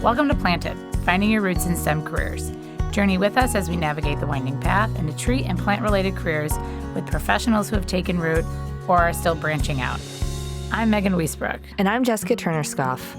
Welcome to Planted, Finding Your Roots in STEM Careers. Journey with us as we navigate the winding path into tree and plant-related careers with professionals who have taken root or are still branching out. I'm Megan Wiesbrook. And I'm Jessica Turner-Scoff.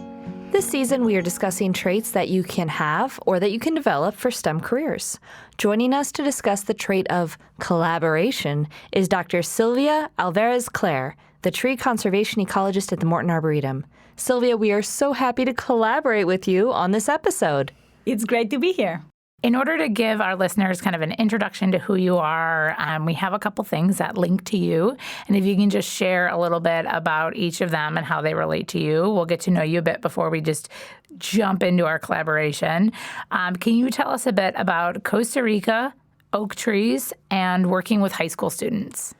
This season, we are discussing traits that you can have or that you can develop for STEM careers. Joining us to discuss the trait of collaboration is Dr. Silvia Alvarez-Clare, the tree conservation ecologist at the Morton Arboretum. Silvia, we are so happy to collaborate with you on this episode. It's great to be here. In order to give our listeners kind of an introduction to who you are, we have a couple things that link to you. And if you can just share a little bit about each of them and how they relate to you, we'll get to know you a bit before we just jump into our collaboration. Can you tell us a bit about Costa Rica, oak trees, and working with high school students?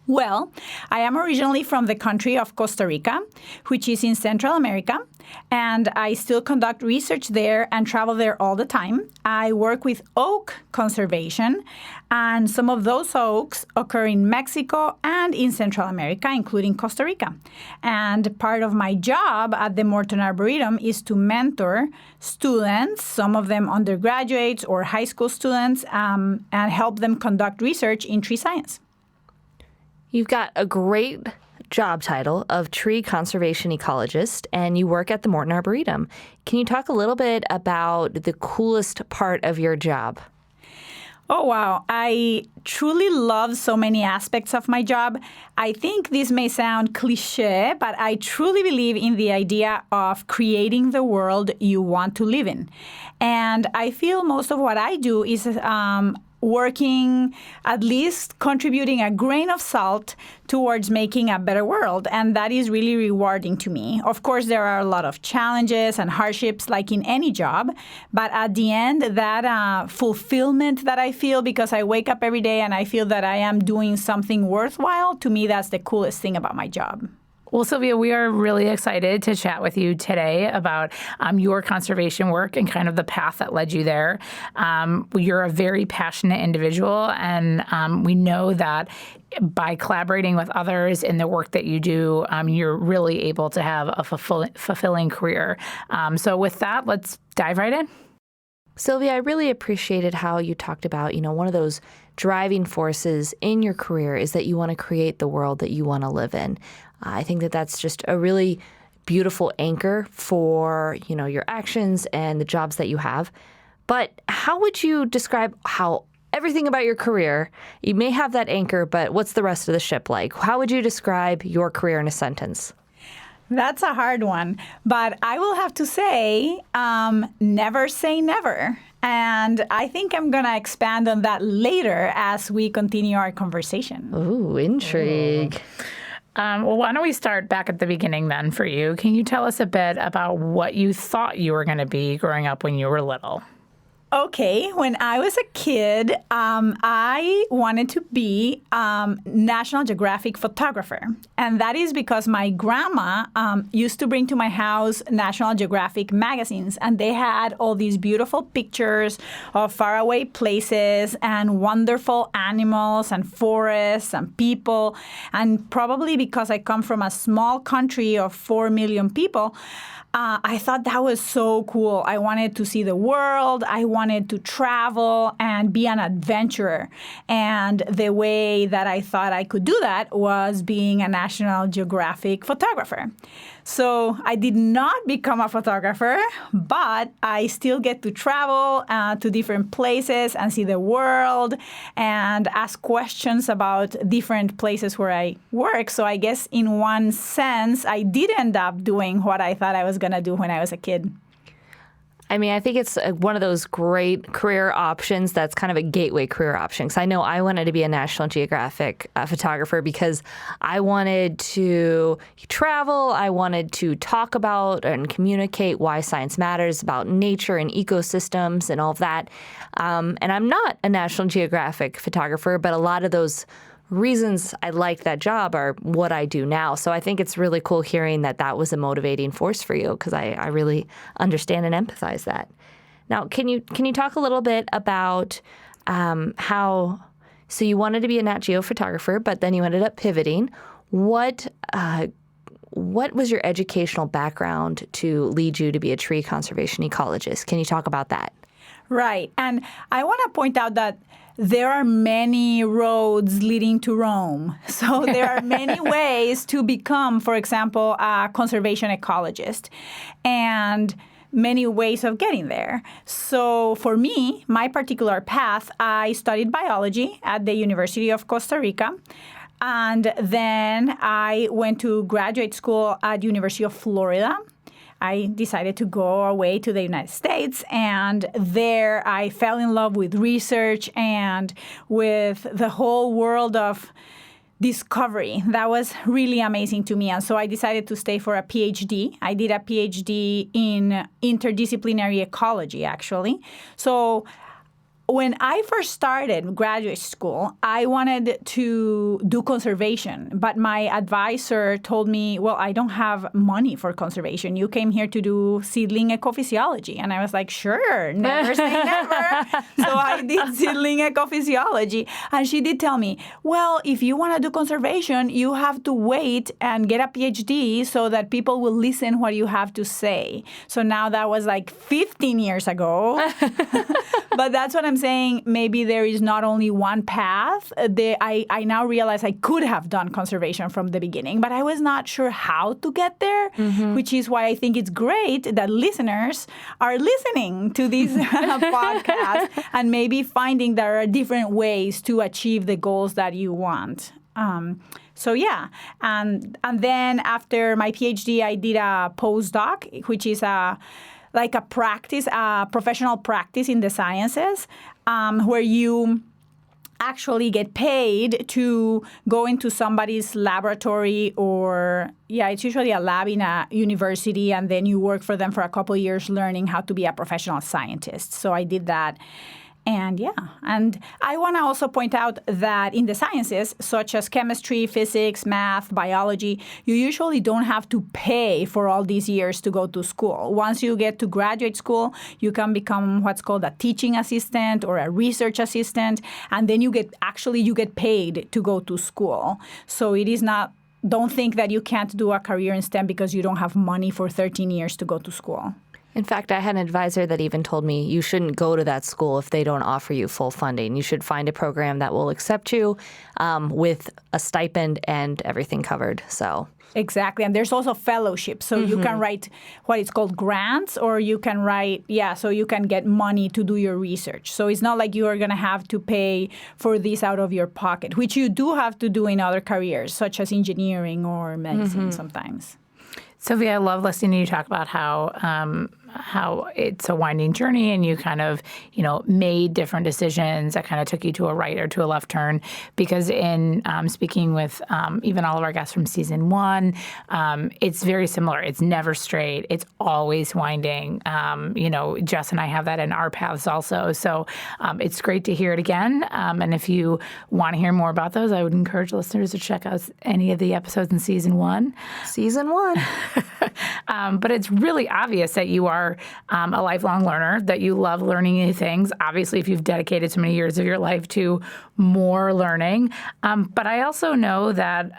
Well, I am originally from the country of Costa Rica, which is in Central America, and I still conduct research there and travel there all the time. I work with oak conservation, and some of those oaks occur in Mexico and in Central America, including Costa Rica. And part of my job at the Morton Arboretum is to mentor students, some of them undergraduates or high school students, and help them conduct research in tree science. You've got a great job title of tree conservation ecologist, and you work at the Morton Arboretum. Can you talk a little bit about the coolest part of your job? Oh, wow. I truly love so many aspects of my job. I think this may sound cliche, but I truly believe in the idea of creating the world you want to live in. And I feel most of what I do is working, at least contributing a grain of salt towards making a better world. And that is really rewarding to me. Of course, there are a lot of challenges and hardships like in any job. But at the end, that fulfillment that I feel because I wake up every day and I feel that I am doing something worthwhile, to me, that's the coolest thing about my job. Well, Silvia, we are really excited to chat with you today about your conservation work and kind of the path that led you there. You're a very passionate individual, and we know that by collaborating with others in the work that you do, you're really able to have a fulfilling career. So with that, let's dive right in. Silvia, I really appreciated how you talked about, one of those driving forces in your career is that you want to create the world that you want to live in. I think that that's just a really beautiful anchor for, your actions and the jobs that you have. But how would you describe how everything about your career, you may have that anchor, but what's the rest of the ship like? How would you describe your career in a sentence? That's a hard one, but I will have to say, never say never. And I think I'm going to expand on that later as we continue our conversation. Ooh, intrigue. Well, why don't we start back at the beginning then for you? Can you tell us a bit about what you thought you were going to be growing up when you were little? Okay, when I was a kid, I wanted to be National Geographic photographer. And that is because my grandma used to bring to my house National Geographic magazines. And they had all these beautiful pictures of faraway places and wonderful animals and forests and people. And probably because I come from a small country of 4 million people, I thought that was so cool. I wanted to see the world. I wanted to travel and be an adventurer. And the way that I thought I could do that was being a National Geographic photographer. So I did not become a photographer, but I still get to travel to different places and see the world and ask questions about different places where I work. So I guess in one sense, I did end up doing what I thought I was going to do when I was a kid. I mean, I think it's one of those great career options that's kind of a gateway career option. Because I know I wanted to be a National Geographic photographer because I wanted to travel. I wanted to talk about and communicate why science matters, about nature and ecosystems and all of that. And I'm not a National Geographic photographer, but a lot of those reasons I liked that job are what I do now. So I think it's really cool hearing that that was a motivating force for you because I really understand and empathize that. Now, can you talk a little bit about how, so you wanted to be a Nat Geo photographer, but then you ended up pivoting. What what was your educational background to lead you to be a tree conservation ecologist? Can you talk about that? Right. And I want to point out that there are many roads leading to Rome. So there are many ways to become, for example, a conservation ecologist, and many ways of getting there. So for me, my particular path, I studied biology at the University of Costa Rica. And then I went to graduate school at University of Florida. I decided to go away to the United States, and there I fell in love with research and with the whole world of discovery. That was really amazing to me, and so I decided to stay for a PhD. I did a PhD in interdisciplinary ecology, actually. So when I first started graduate school, I wanted to do conservation, but my advisor told me, well, I don't have money for conservation. You came here to do seedling ecophysiology. And I was like, sure, never say never. So I did seedling ecophysiology. And she did tell me, well, if you want to do conservation, you have to wait and get a PhD so that people will listen what you have to say. So now that was like 15 years ago. But that's what I'm saying. Maybe there is not only one path. I now realize I could have done conservation from the beginning, but I was not sure how to get there, which is why I think it's great that listeners are listening to these podcasts and maybe finding there are different ways to achieve the goals that you want. So yeah, and then after my PhD, I did a postdoc, which is like a practice, a professional practice in the sciences, where you actually get paid to go into somebody's laboratory, or it's usually a lab in a university, and then you work for them for a couple of years learning how to be a professional scientist. So I did that. And I want to also point out that in the sciences, such as chemistry, physics, math, biology, you usually don't have to pay for all these years to go to school. Once you get to graduate school, you can become what's called a teaching assistant or a research assistant, and then you get paid to go to school. So it is not, don't think that you can't do a career in STEM because you don't have money for 13 years to go to school. In fact, I had an advisor that even told me you shouldn't go to that school if they don't offer you full funding. You should find a program that will accept you with a stipend and everything covered. So exactly. And there's also fellowships. So you can write what is called grants, or you can write, so you can get money to do your research. So it's not like you are going to have to pay for this out of your pocket, which you do have to do in other careers, such as engineering or medicine sometimes. Silvia, I love listening to you talk about how it's a winding journey, and you kind of, made different decisions that kind of took you to a right or to a left turn. Because in speaking with even all of our guests from season 1, it's very similar. It's never straight. It's always winding. Jess and I have that in our paths also. So it's great to hear it again. And if you want to hear more about those, I would encourage listeners to check out any of the episodes in season 1. Season 1. But it's really obvious that you are a lifelong learner, that you love learning new things. Obviously, if you've dedicated so many years of your life to more learning. But I also know that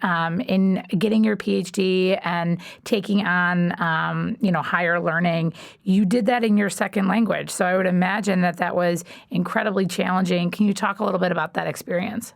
in getting your PhD and taking on, higher learning, you did that in your second language. So I would imagine that was incredibly challenging. Can you talk a little bit about that experience?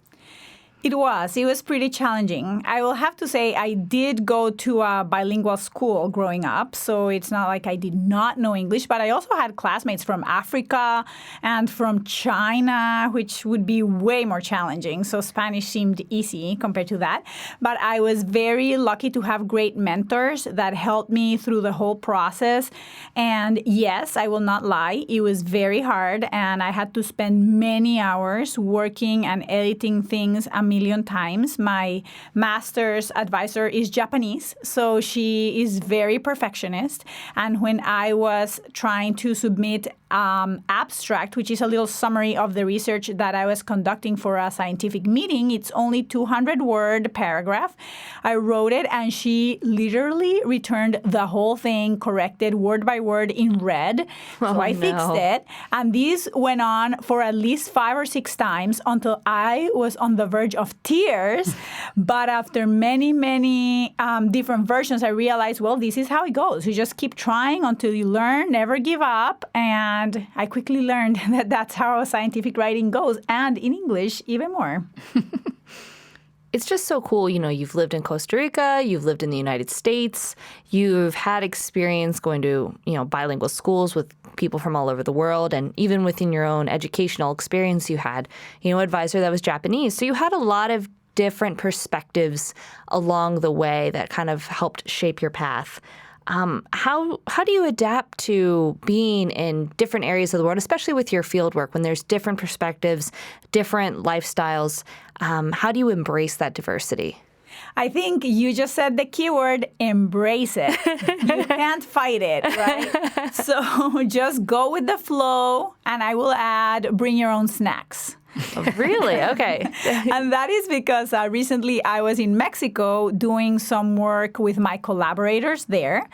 It was pretty challenging. I will have to say I did go to a bilingual school growing up, so it's not like I did not know English, but I also had classmates from Africa and from China, which would be way more challenging. So Spanish seemed easy compared to that. But I was very lucky to have great mentors that helped me through the whole process. And yes, I will not lie, it was very hard, and I had to spend many hours working and editing things a million times. My master's advisor is Japanese, so she is very perfectionist. And when I was trying to submit abstract, which is a little summary of the research that I was conducting for a scientific meeting. It's only 200-word paragraph. I wrote it, and she literally returned the whole thing, corrected word by word in red. So I fixed it. And this went on for at least 5 or 6 times until I was on the verge of tears. But after many, many different versions, I realized, well, this is how it goes. You just keep trying until you learn, never give up. And I quickly learned that that's how scientific writing goes, and in English, even more. It's just so cool. You know, you've lived in Costa Rica, you've lived in the United States, you've had experience going to, bilingual schools with people from all over the world. And even within your own educational experience, you had, an advisor that was Japanese. So you had a lot of different perspectives along the way that kind of helped shape your path. How do you adapt to being in different areas of the world, especially with your field work, when there's different perspectives, different lifestyles? How do you embrace that diversity? I think you just said the keyword, embrace it. You can't fight it, right? So just go with the flow, and I will add, bring your own snacks. Really? Okay. And that is because recently I was in Mexico doing some work with my collaborators there.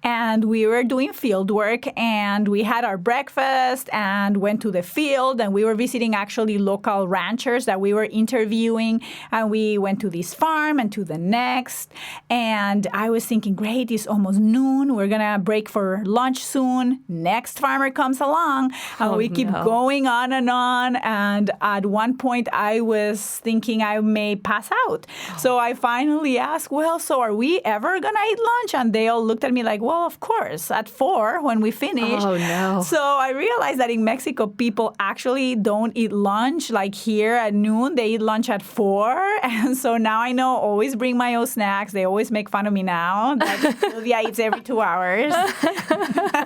And we were doing field work, and we had our breakfast and went to the field, and we were visiting actually local ranchers that we were interviewing. And we went to this farm and to the next. And I was thinking, great, it's almost noon. We're going to break for lunch soon. Next farmer comes along, and we keep going on. And at one point, I was thinking I may pass out. So I finally asked, well, so are we ever going to eat lunch? And they all looked at me like, well, of course, at 4 when we finish. Oh, no. So I realized that in Mexico, people actually don't eat lunch like here at noon. They eat lunch at 4. And so now I know, always bring my own snacks. They always make fun of me now that Silvia eats every 2 hours.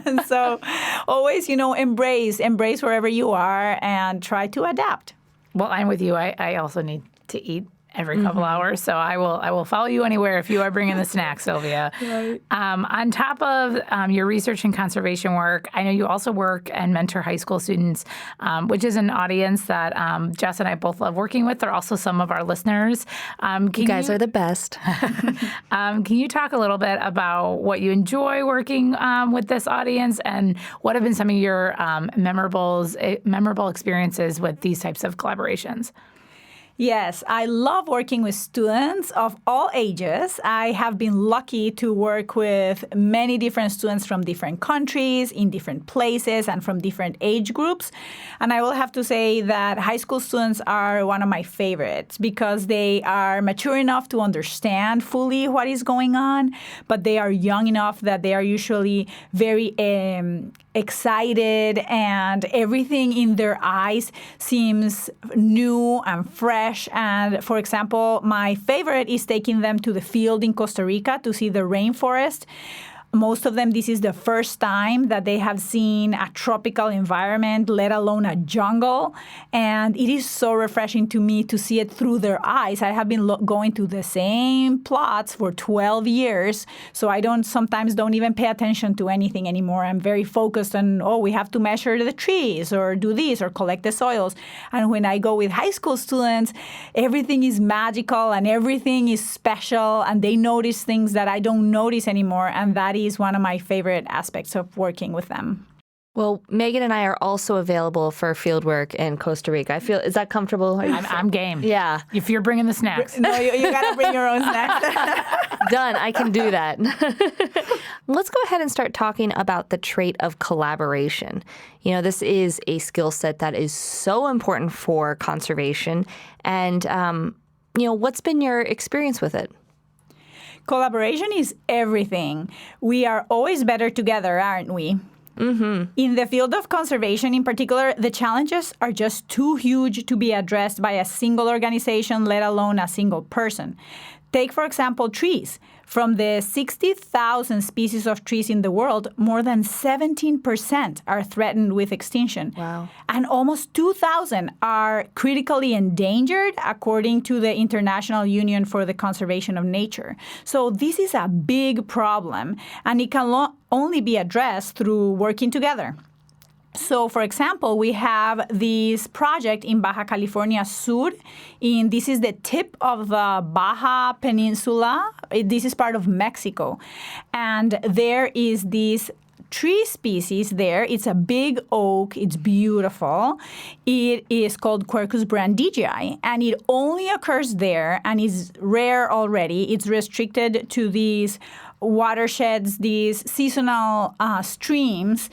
And so always, embrace wherever you are and try to adapt. Well, I'm with you. I also need to eat every couple hours, so I will follow you anywhere if you are bringing the snacks, Silvia. Right. On top of your research and conservation work, I know you also work and mentor high school students, which is an audience that Jess and I both love working with. They're also some of our listeners. You guys are the best. Can you talk a little bit about what you enjoy working with this audience, and what have been some of your memorable experiences with these types of collaborations? Yes, I love working with students of all ages. I have been lucky to work with many different students from different countries, in different places, and from different age groups. And I will have to say that high school students are one of my favorites because they are mature enough to understand fully what is going on, but they are young enough that they are usually very excited, and everything in their eyes seems new and fresh. And for example, my favorite is taking them to the field in Costa Rica to see the rainforest. Most of them, this is the first time that they have seen a tropical environment, let alone a jungle. And it is so refreshing to me to see it through their eyes. I have been going to the same plots for 12 years, so I sometimes don't even pay attention to anything anymore. I'm very focused on, we have to measure the trees or do this or collect the soils. And when I go with high school students, everything is magical and everything is special, and they notice things that I don't notice anymore. And that is one of my favorite aspects of working with them. Well, Megan and I are also available for field work in Costa Rica. Is that comfortable? I'm game. Yeah. If you're bringing the snacks. No, you got to bring your own snacks. Done. I can do that. Let's go ahead and start talking about the trait of collaboration. This is a skill set that is so important for conservation. And, what's been your experience with it? Collaboration is everything. We are always better together, aren't we? Mm-hmm. In the field of conservation in particular, the challenges are just too huge to be addressed by a single organization, let alone a single person. Take, for example, trees. From the 60,000 species of trees in the world, more than 17% are threatened with extinction. Wow. And almost 2,000 are critically endangered, according to the International Union for the Conservation of Nature. So this is a big problem, and it can only be addressed through working together. So, for example, we have this project in Baja California Sur. This is the tip of the Baja Peninsula. This is part of Mexico. And there is this tree species there. It's a big oak. It's beautiful. It is called Quercus brandegeei, and it only occurs there and is rare already. It's restricted to these watersheds, these seasonal streams.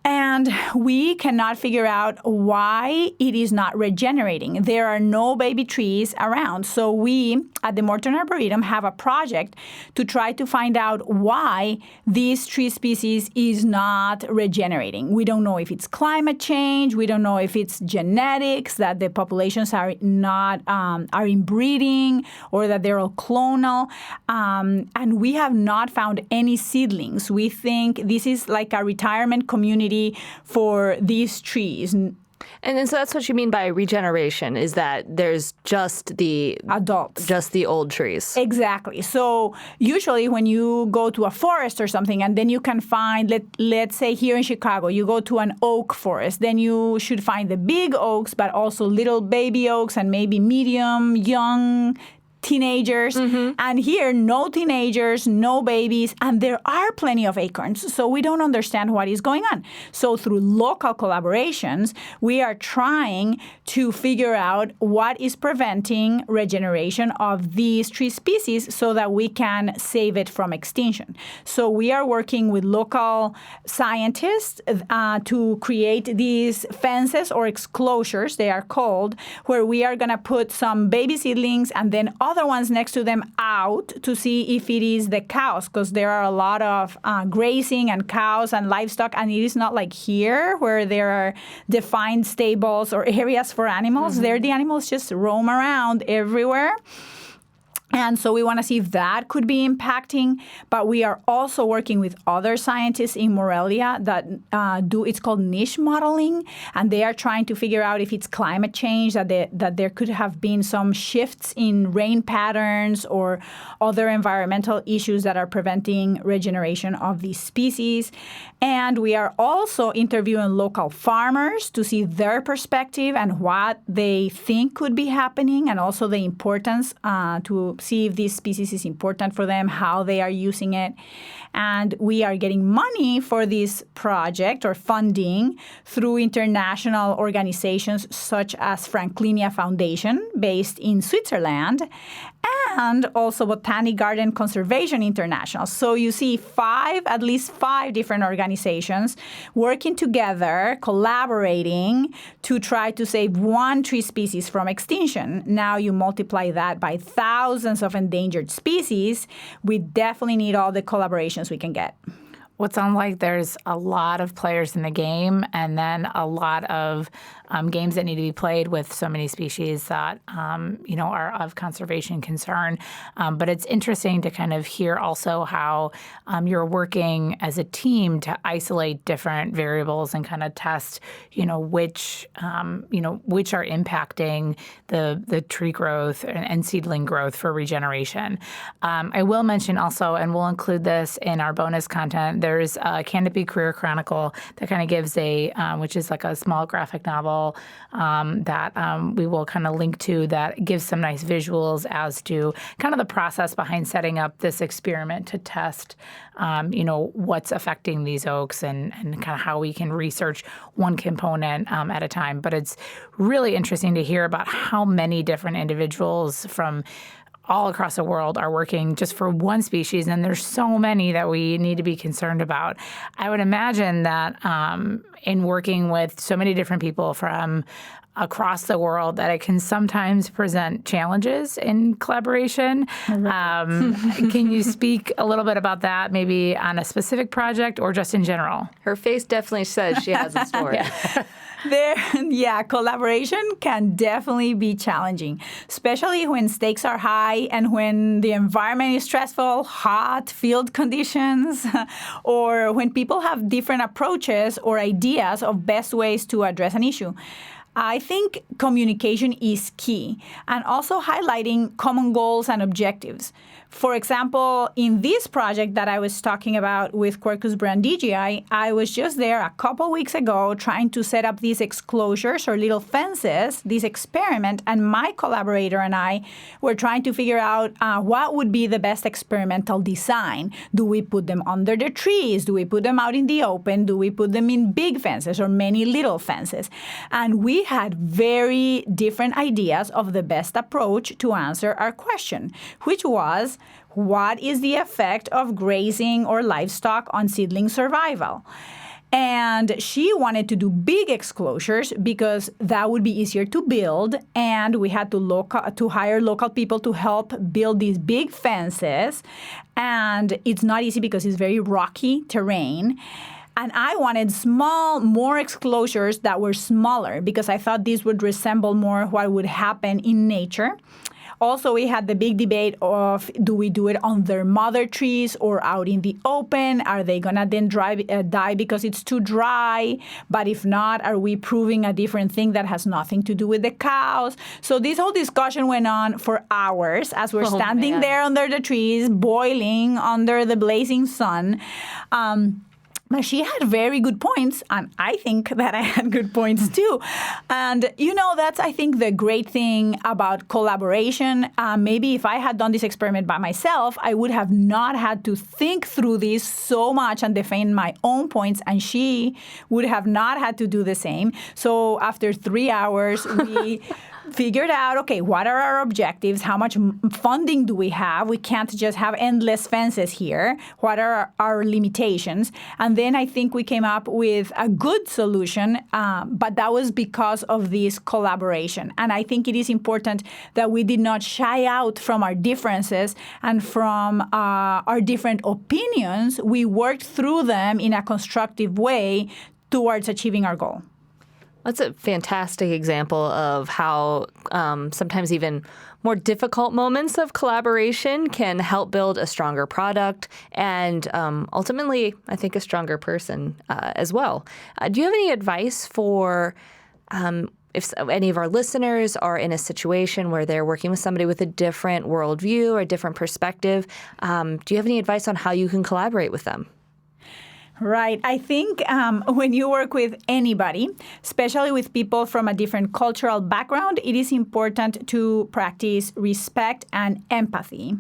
And we cannot figure out why it is not regenerating. There are no baby trees around. So we, at the Morton Arboretum, have a project to try to find out why this tree species is not regenerating. We don't know if it's climate change. We don't know if it's genetics, that the populations are not are inbreeding, or that they're all clonal. And we have not found any seedlings. We think this is like a retirement community for these trees. And so that's what you mean by regeneration, is that there's just the adults, just the old trees. Exactly. So usually when you go to a forest or something, and then you can find, let's say here in Chicago, you go to an oak forest, then you should find the big oaks, but also little baby oaks and maybe medium, young, teenagers. And here, no teenagers, no babies, and there are plenty of acorns. So we don't understand what is going on. So through local collaborations, we are trying to figure out what is preventing regeneration of these tree species so that we can save it from extinction. So we are working with local scientists to create these fences or exclosures, they are called, where we are going to put some baby seedlings and then other ones next to them out to see if it is the cows, because there are a lot of grazing and cows and livestock, and it is not like here where there are defined stables or areas for animals. There the animals just roam around everywhere. And so we want to see if that could be impacting. But we are also working with other scientists in Morelia that it's called niche modeling. And they are trying to figure out if it's climate change, that there could have been some shifts in rain patterns or other environmental issues that are preventing regeneration of these species. And we are also interviewing local farmers to see their perspective and what they think could be happening, and also the importance to see if this species is important for them, how they are using it. And we are getting money for this project or funding through international organizations such as Franklinia Foundation, based in Switzerland, and also Botanic Garden Conservation International. So you see at least five different organizations working together, collaborating to try to save one tree species from extinction. Now you multiply that by thousands of endangered species. We definitely need all the collaborations we can get. Well, it sounds like there's a lot of players in the game, and then a lot of games that need to be played with so many species that, are of conservation concern. But it's interesting to kind of hear also how you're working as a team to isolate different variables and kind of test, which are impacting the tree growth and seedling growth for regeneration. I will mention also, and we'll include this in our bonus content, there's a Canopy Career Chronicle that kind of gives which is like a small graphic novel that we will kind of link to, that gives some nice visuals as to kind of the process behind setting up this experiment to test, what's affecting these oaks and kind of how we can research one component at a time. But it's really interesting to hear about how many different individuals from all across the world are working just for one species, and there's so many that we need to be concerned about. I would imagine that in working with so many different people from across the world, that it can sometimes present challenges in collaboration. Can you speak a little bit about that, maybe on a specific project or just in general? Her face definitely says she has a story. Collaboration can definitely be challenging, especially when stakes are high and when the environment is stressful, hot field conditions, or when people have different approaches or ideas of best ways to address an issue. I think communication is key, and also highlighting common goals and objectives. For example, in this project that I was talking about with Quercus brandegeei, I was just there a couple weeks ago trying to set up these exclosures or little fences, this experiment, and my collaborator and I were trying to figure out what would be the best experimental design. Do we put them under the trees? Do we put them out in the open? Do we put them in big fences or many little fences? And we had very different ideas of the best approach to answer our question, which was, what is the effect of grazing or livestock on seedling survival? And she wanted to do big exclosures because that would be easier to build, and we had to hire local people to help build these big fences. And it's not easy because it's very rocky terrain. And I wanted more exclosures that were smaller because I thought these would resemble more what would happen in nature. Also, we had the big debate of, do we do it on their mother trees or out in the open? Are they going to then die because it's too dry? But if not, are we proving a different thing that has nothing to do with the cows? So this whole discussion went on for hours as we're standing there under the trees, boiling under the blazing sun. But she had very good points, and I think that I had good points too. And, that's, I think, the great thing about collaboration. Maybe if I had done this experiment by myself, I would have not had to think through this so much and defend my own points, and she would have not had to do the same. So after 3 hours, we figured out, okay, what are our objectives? How much funding do we have? We can't just have endless fences here. What are our limitations? And then I think we came up with a good solution, but that was because of this collaboration. And I think it is important that we did not shy out from our differences and from our different opinions. We worked through them in a constructive way towards achieving our goal. That's a fantastic example of how sometimes even more difficult moments of collaboration can help build a stronger product and ultimately, I think, a stronger person as well. Do you have any advice for if any of our listeners are in a situation where they're working with somebody with a different worldview or a different perspective? Do you have any advice on how you can collaborate with them? Right. I think when you work with anybody, especially with people from a different cultural background, it is important to practice respect and empathy.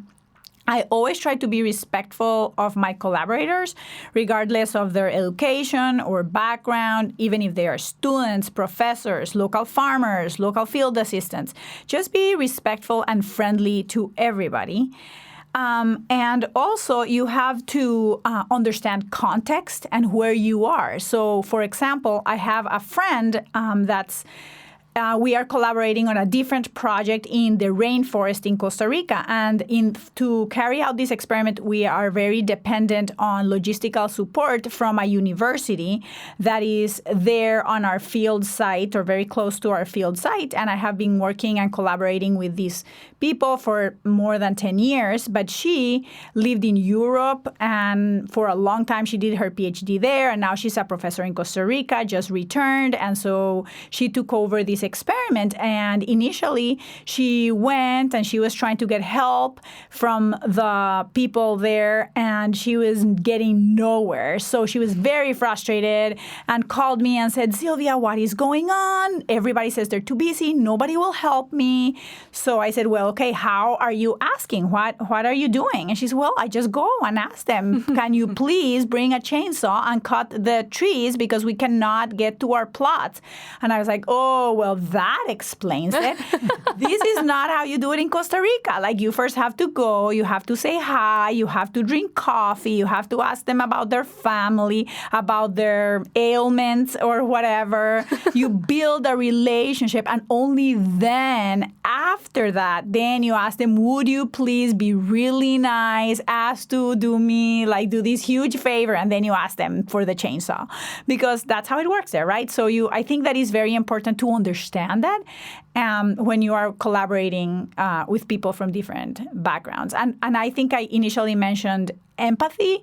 I always try to be respectful of my collaborators, regardless of their education or background, even if they are students, professors, local farmers, local field assistants. Just be respectful and friendly to everybody. And also, you have to understand context and where you are. So, for example, I have a friend we are collaborating on a different project in the rainforest in Costa Rica. And to carry out this experiment, we are very dependent on logistical support from a university that is there on our field site or very close to our field site. And I have been working and collaborating with these people for more than 10 years. But she lived in Europe, and for a long time she did her PhD there. And now she's a professor in Costa Rica, just returned. And so she took over this experiment, and initially she went and she was trying to get help from the people there, and she was getting nowhere. So she was very frustrated and called me and said, "Silvia, what is going on? Everybody says they're too busy. Nobody will help me." So I said, "Well, okay, how are you asking? What are you doing?" And she said, "Well, I just go and ask them, can you please bring a chainsaw and cut the trees because we cannot get to our plots?" And I was like, "Oh, well, that explains it." This is not how you do it in Costa Rica. Like, you first have to go, you have to say hi, you have to drink coffee, you have to ask them about their family, about their ailments or whatever. You build a relationship, and only then, after that, then you ask them, "Would you please be really nice as to do this huge favor?" And then you ask them for the chainsaw, because that's how it works there, right? So I think that is very important to understand understand that when you are collaborating with people from different backgrounds. And I think I initially mentioned empathy,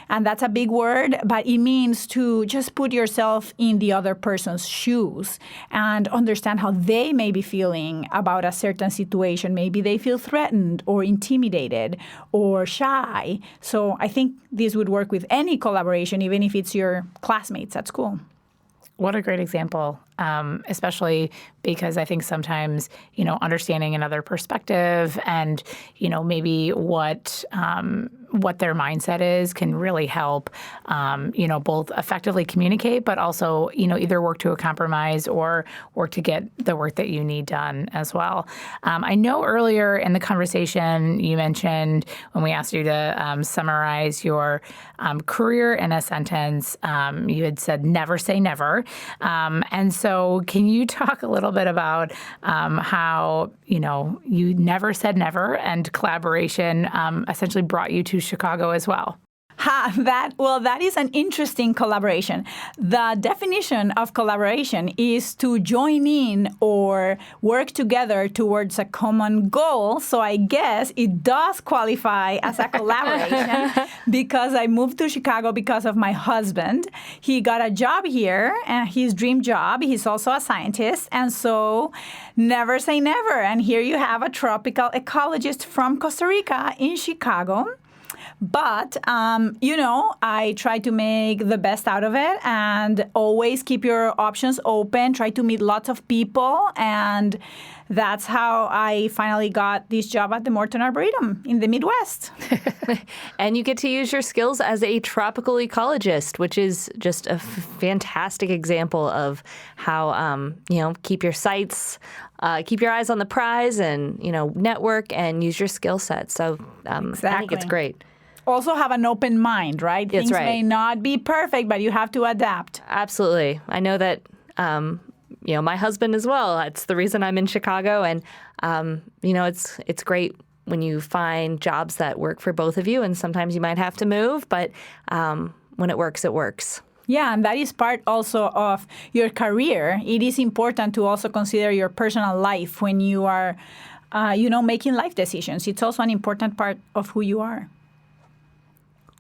and that's a big word, but it means to just put yourself in the other person's shoes and understand how they may be feeling about a certain situation. Maybe they feel threatened or intimidated or shy. So I think this would work with any collaboration, even if it's your classmates at school. What a great example, especially because I think sometimes, understanding another perspective and, maybe what their mindset is can really help, both effectively communicate, but also, either work to a compromise or work to get the work that you need done as well. I know earlier in the conversation you mentioned when we asked you to summarize your career in a sentence, you had said never say never. And so can you talk a little bit about how, you never said never and collaboration essentially brought you to Chicago as well? That is an interesting collaboration. The definition of collaboration is to join in or work together towards a common goal. So I guess it does qualify as a collaboration because I moved to Chicago because of my husband. He got a job here, his dream job. He's also a scientist. And so never say never. And here you have a tropical ecologist from Costa Rica in Chicago. But, I try to make the best out of it and always keep your options open, try to meet lots of people. And that's how I finally got this job at the Morton Arboretum in the Midwest. And you get to use your skills as a tropical ecologist, which is just a fantastic example of how, keep your sights, keep your eyes on the prize and, network and use your skill set. So Exactly. I think it's great. Also have an open mind, right? That's Things right. may not be perfect, but you have to adapt. Absolutely. I know that, my husband as well. It's the reason I'm in Chicago. And, it's great when you find jobs that work for both of you. And sometimes you might have to move, but when it works, it works. Yeah, and that is part also of your career. It is important to also consider your personal life when you are, making life decisions. It's also an important part of who you are.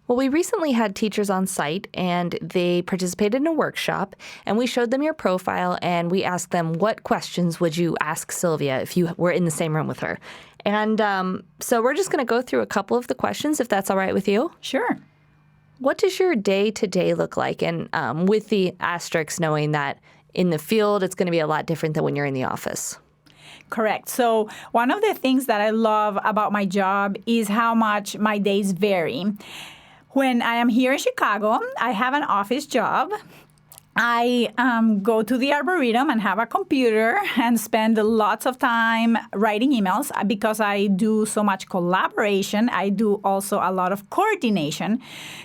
Well, we recently had teachers on site, and they participated in a workshop, and we showed them your profile, and we asked them, what questions would you ask Silvia if you were in the same room with her? And so we're just going to go through a couple of the questions, if that's all right with you. Sure. What does your day-to-day look like? And with the asterisks, knowing that in the field, it's going to be a lot different than when you're in the office. Correct. So one of the things that I love about my job is how much my days vary. When I am here in Chicago, I have an office job. I go to the Arboretum and have a computer and spend lots of time writing emails because I do so much collaboration. I do also a lot of coordination.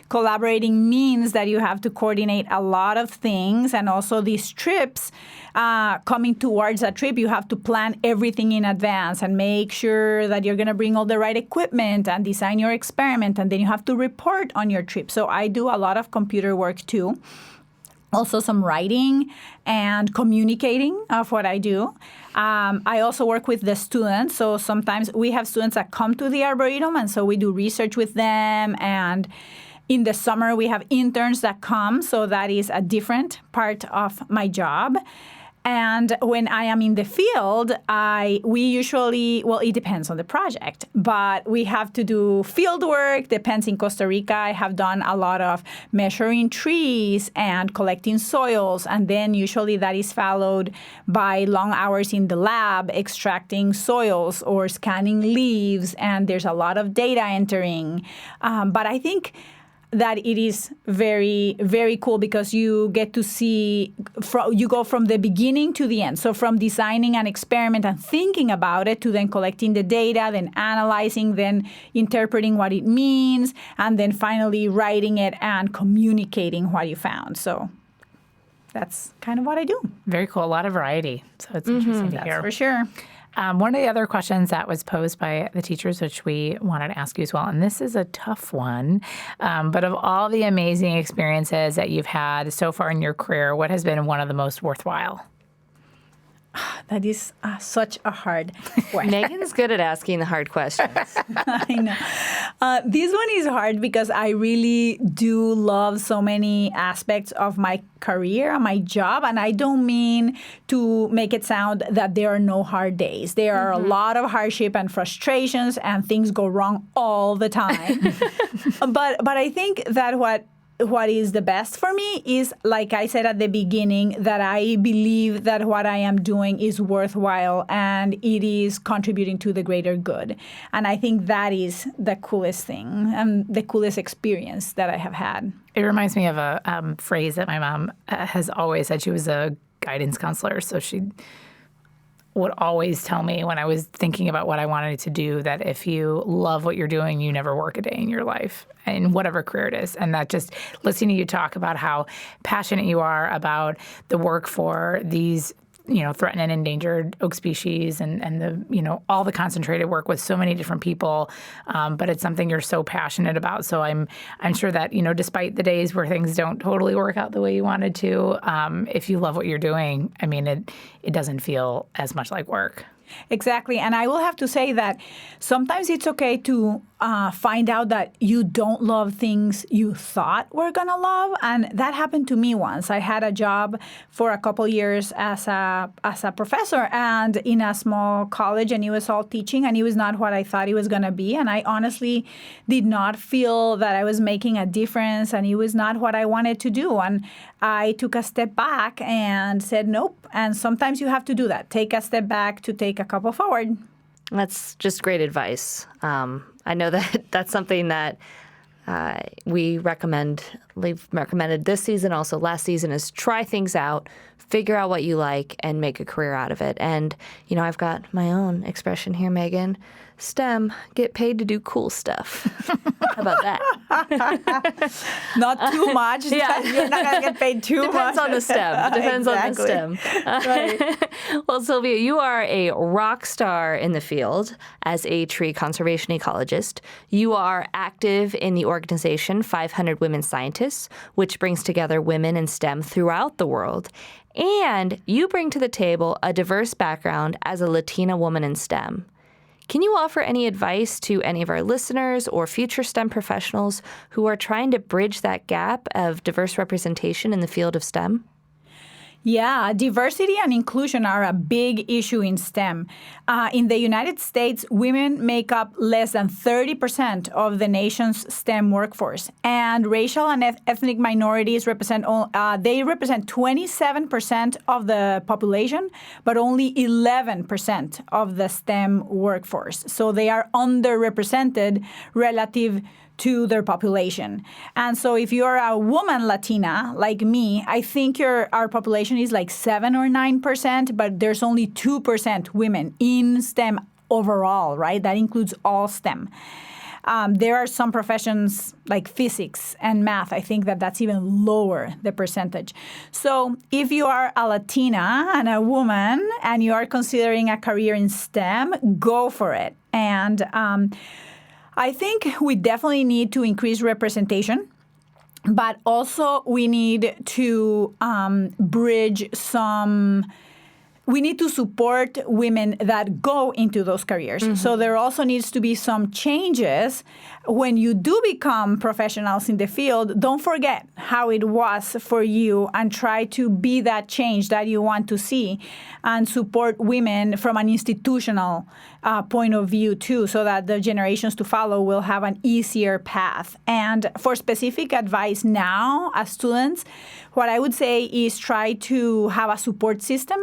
Collaborating means that you have to coordinate a lot of things, and also these trips, coming towards a trip, you have to plan everything in advance and make sure that you're going to bring all the right equipment and design your experiment, and then you have to report on your trip. So I do a lot of computer work too. Also some writing and communicating of what I do. I also work with the students. So sometimes we have students that come to the Arboretum, and so we do research with them. And in the summer, we have interns that come. So that is a different part of my job. And when I am in the field, we usually, it depends on the project, but we have to do field work. Depends. In Costa Rica, I have done a lot of measuring trees and collecting soils. And then usually that is followed by long hours in the lab, extracting soils or scanning leaves. And there's a lot of data entering. But I think that it is very, very cool because you get to see, you go from the beginning to the end. So from designing an experiment and thinking about it to then collecting the data, then analyzing, then interpreting what it means, and then finally writing it and communicating what you found. So that's kind of what I do. Very cool. A lot of variety. So it's interesting to hear. For sure. One of the other questions that was posed by the teachers, which we wanted to ask you as well, and this is a tough one, but of all the amazing experiences that you've had so far in your career, what has been one of the most worthwhile? That is such a hard question. Megan's good at asking the hard questions. I know. This one is hard because I really do love so many aspects of my career and my job. And I don't mean to make it sound that there are no hard days. There are a lot of hardship and frustrations, and things go wrong all the time. But I think that what is the best for me is, like I said at the beginning, that I believe that what I am doing is worthwhile and it is contributing to the greater good. And I think that is the coolest thing and the coolest experience that I have had. It reminds me of a phrase that my mom has always said. She was a guidance counselor, so she would always tell me when I was thinking about what I wanted to do that if you love what you're doing, you never work a day in your life, in whatever career it is. And that just listening to you talk about how passionate you are about the work for these, threatened and endangered oak species and the, all the concentrated work with so many different people. But it's something you're so passionate about. So I'm sure that, despite the days where things don't totally work out the way you wanted to, if you love what you're doing, I mean, it doesn't feel as much like work. Exactly. And I will have to say that sometimes it's okay to find out that you don't love things you thought were going to love. And that happened to me once. I had a job for a couple years as a professor and in a small college, and it was all teaching, and it was not what I thought it was going to be. And I honestly did not feel that I was making a difference, and it was not what I wanted to do. And I took a step back and said, nope. And sometimes you have to do that. Take a step back to take a couple forward. That's just great advice. I know that that's something that we've recommended this season, also last season, is try things out, figure out what you like, and make a career out of it. And, I've got my own expression here, Megan. STEM, get paid to do cool stuff. How about that? Not too much. Yeah. You're not going to get paid too much. Depends on the STEM. Depends Exactly. on the STEM. Right. Well, Silvia, you are a rock star in the field as a tree conservation ecologist. You are active in the organization 500 Women Scientists, which brings together women in STEM throughout the world. And you bring to the table a diverse background as a Latina woman in STEM. Can you offer any advice to any of our listeners or future STEM professionals who are trying to bridge that gap of diverse representation in the field of STEM? Yeah, diversity and inclusion are a big issue in STEM. In the United States, women make up less than 30% of the nation's STEM workforce, and racial and ethnic minorities represent 27% of the population, but only 11% of the STEM workforce. So they are underrepresented relative to their population. And so if you're a woman Latina like me, I think our population is like 7 or 9%, but there's only 2% women in STEM overall, right? That includes all STEM. There are some professions like physics and math. I think that's even lower, the percentage. So if you are a Latina and a woman and you are considering a career in STEM, go for it. And I think we definitely need to increase representation, but also we need to we need to support women that go into those careers. Mm-hmm. So there also needs to be some changes. When you do become professionals in the field, don't forget how it was for you and try to be that change that you want to see and support women from an institutional point of view too, so that the generations to follow will have an easier path. And for specific advice now as students, what I would say is try to have a support system,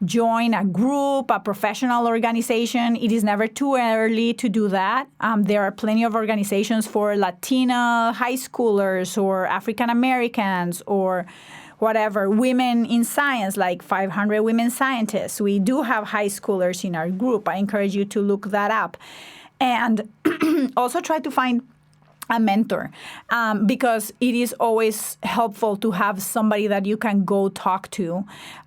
join a group, a professional organization. It is never too early to do that. There are plenty of organizations for Latina high schoolers or African Americans or whatever, women in science, like 500 Women Scientists. We do have high schoolers in our group. I encourage you to look that up. And also try to find a mentor, because it is always helpful to have somebody that you can go talk to.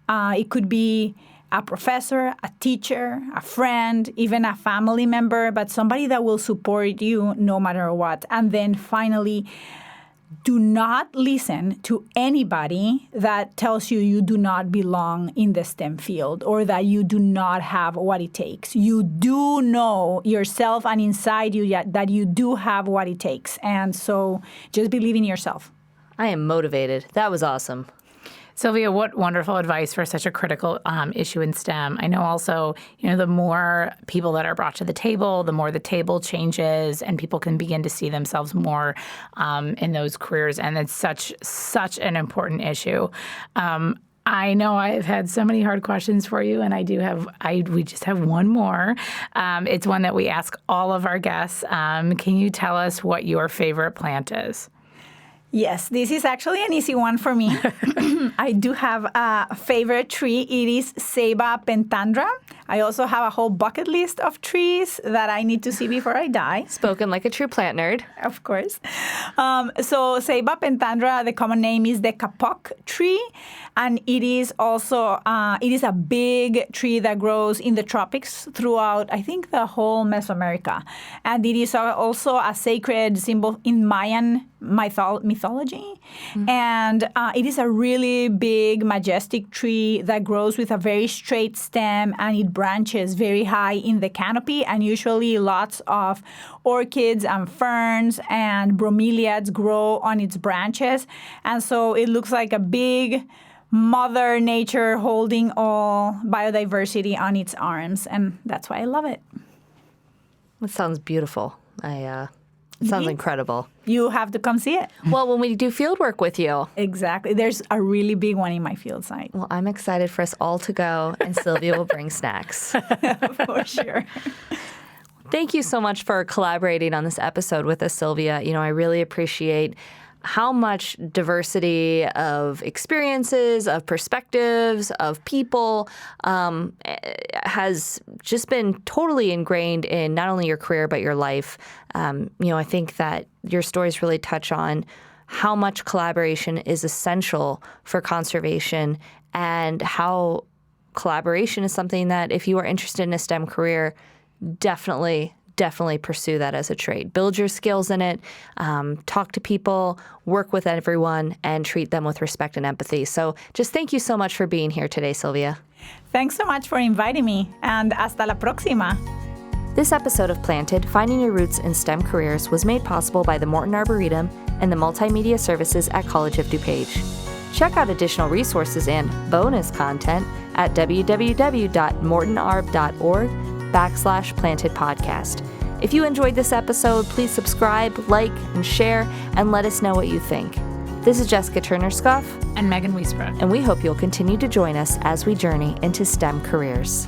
It could be a professor, a teacher, a friend, even a family member, but somebody that will support you no matter what. And then finally, do not listen to anybody that tells you you do not belong in the STEM field or that you do not have what it takes. You do know yourself and inside you that you do have what it takes. And so just believe in yourself. I am motivated. That was awesome. Sylvia, what wonderful advice for such a critical issue in STEM. I know also, the more people that are brought to the table, the more the table changes and people can begin to see themselves more in those careers. And it's such an important issue. I know I've had so many hard questions for you, and we just have one more. It's one that we ask all of our guests. Can you tell us what your favorite plant is? Yes, this is actually an easy one for me. I do have a favorite tree. It is Ceiba pentandra. I also have a whole bucket list of trees that I need to see before I die. Spoken like a true plant nerd. Of course. So Ceiba pentandra, the common name is the Kapok tree. And it is also, it is a big tree that grows in the tropics throughout, I think, the whole Mesoamerica. And it is also a sacred symbol in Mayan mythology. Mm-hmm. And it is a really big, majestic tree that grows with a very straight stem, and it branches very high in the canopy. And usually lots of orchids and ferns and bromeliads grow on its branches. And so it looks like a big Mother Nature holding all biodiversity on its arms. And that's why I love it. That sounds beautiful. It sounds incredible. You have to come see it. Well, when we do field work with you. Exactly. There's a really big one in my field site. Well, I'm excited for us all to go, and Sylvia will bring snacks. For sure. Thank you so much for collaborating on this episode with us, Sylvia. I really appreciate how much diversity of experiences, of perspectives, of people has just been totally ingrained in not only your career, but your life. I think that your stories really touch on how much collaboration is essential for conservation and how collaboration is something that if you are interested in a STEM career, definitely pursue that as a trade. Build your skills in it, talk to people, work with everyone, and treat them with respect and empathy. So just thank you so much for being here today, Sylvia. Thanks so much for inviting me, and hasta la próxima. This episode of Planted, Finding Your Roots in STEM Careers was made possible by the Morton Arboretum and the Multimedia Services at College of DuPage. Check out additional resources and bonus content at www.mortonarb.org/planted podcast. If you enjoyed this episode, please subscribe, like, and share, and let us know what you think. This is Jessica Turner-Scoff and Megan Wiesbrook, and we hope you'll continue to join us as we journey into STEM careers.